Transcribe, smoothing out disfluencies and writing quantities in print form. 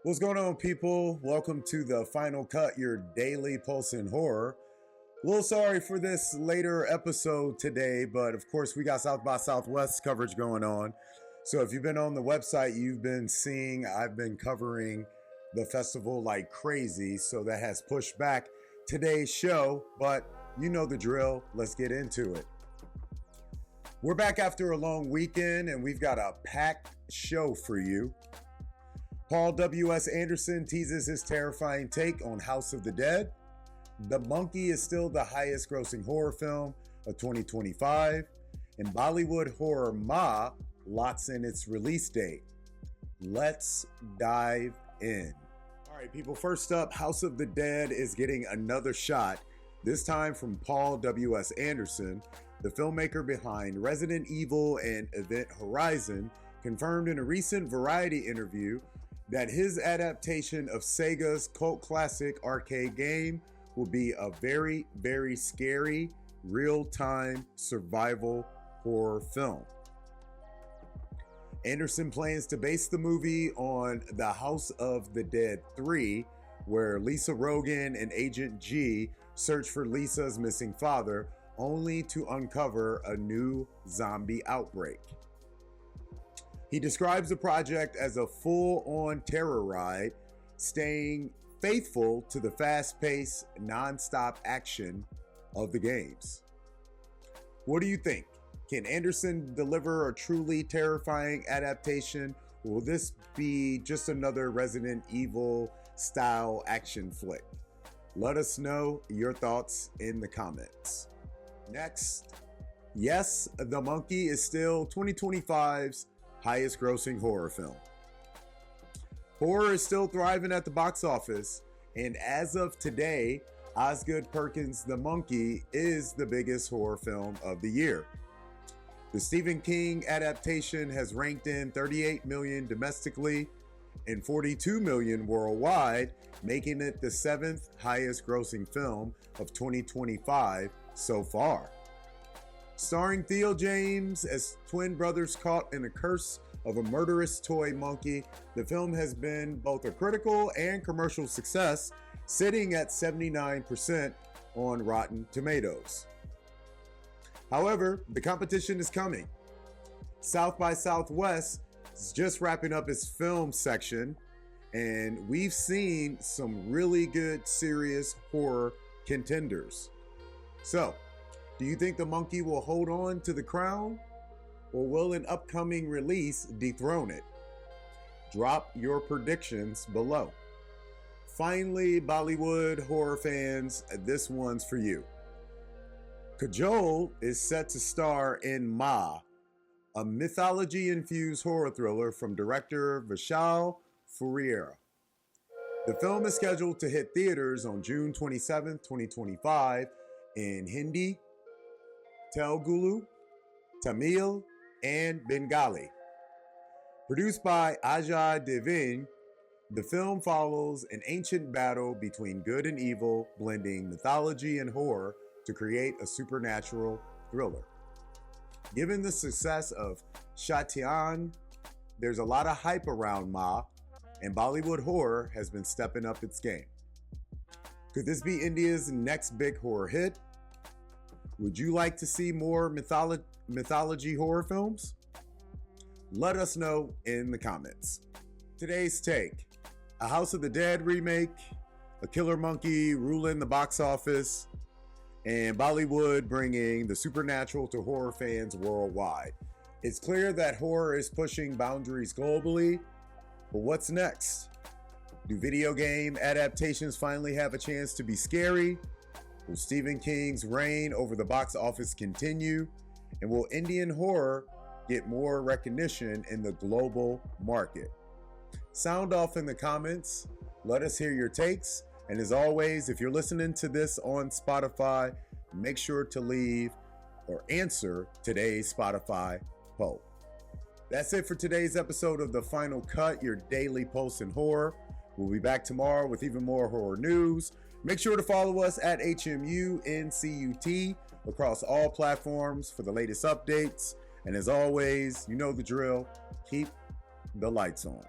What's going on, people? Welcome to the Final Cut, your daily pulse in horror. A little sorry for this later episode today, but of course we got South by Southwest coverage going on. So if you've been on the website, you've been seeing I've been covering the festival like crazy, so that has pushed back today's show, but you know the drill. Let's get into it. We're back after a long weekend, and we've got a packed show for you. Paul W.S. Anderson teases his terrifying take on House of the Dead. The Monkey is still the highest grossing horror film of 2025. And Bollywood horror Ma locks in its release date. Let's dive in. All right, people, first up, House of the Dead is getting another shot, this time from Paul W.S. Anderson, the filmmaker behind Resident Evil and Event Horizon, confirmed in a recent Variety interview that his adaptation of Sega's cult classic arcade game will be a very, very scary, real-time survival horror film. Anderson plans to base the movie on The House of the Dead 3, where Lisa Rogan and Agent G search for Lisa's missing father, only to uncover a new zombie outbreak. He describes the project as a full-on terror ride, staying faithful to the fast-paced, non-stop action of the games. What do you think? Can Anderson deliver a truly terrifying adaptation, or will this be just another Resident Evil-style action flick? Let us know your thoughts in the comments. Next, yes, The Monkey is still 2025's highest grossing horror film. Horror is still thriving at the box office, and as of today, Osgood Perkins' The Monkey is the biggest horror film of the year. The Stephen King adaptation has ranked in 38 million domestically and 42 million worldwide, making it the 7th highest grossing film of 2025 so far. Starring Theo James as twin brothers caught in a curse of a murderous toy monkey, the film has been both a critical and commercial success, sitting at 79% on Rotten Tomatoes. However, the competition is coming. South by Southwest is just wrapping up its film section, and we've seen some really good, serious horror contenders. So, do you think The Monkey will hold on to the crown, or will an upcoming release dethrone it? Drop your predictions below. Finally, Bollywood horror fans, this one's for you. Kajol is set to star in Ma, a mythology-infused horror thriller from director Vishal Furriera. The film is scheduled to hit theaters on June 27, 2025 in Hindi, Telugu, Tamil, and Bengali. Produced by Ajay Devine, the film follows an ancient battle between good and evil, blending mythology and horror to create a supernatural thriller. Given the success of Shatian, there's a lot of hype around Ma, and Bollywood horror has been stepping up its game. Could this be India's next big horror hit? Would you like to see more mythology horror films? Let us know in the comments. Today's take: a House of the Dead remake, a killer monkey ruling the box office, and Bollywood bringing the supernatural to horror fans worldwide. It's clear that horror is pushing boundaries globally, but what's next? Do video game adaptations finally have a chance to be scary? Will Stephen King's reign over the box office continue? And will Indian horror get more recognition in the global market? Sound off in the comments. Let us hear your takes. And as always, if you're listening to this on Spotify, make sure to leave or answer today's Spotify poll. That's it for today's episode of The Final Cut, your daily pulse in horror. We'll be back tomorrow with even more horror news. Make sure to follow us at HMUNCUT across all platforms for the latest updates. And as always, you know the drill. Keep the lights on.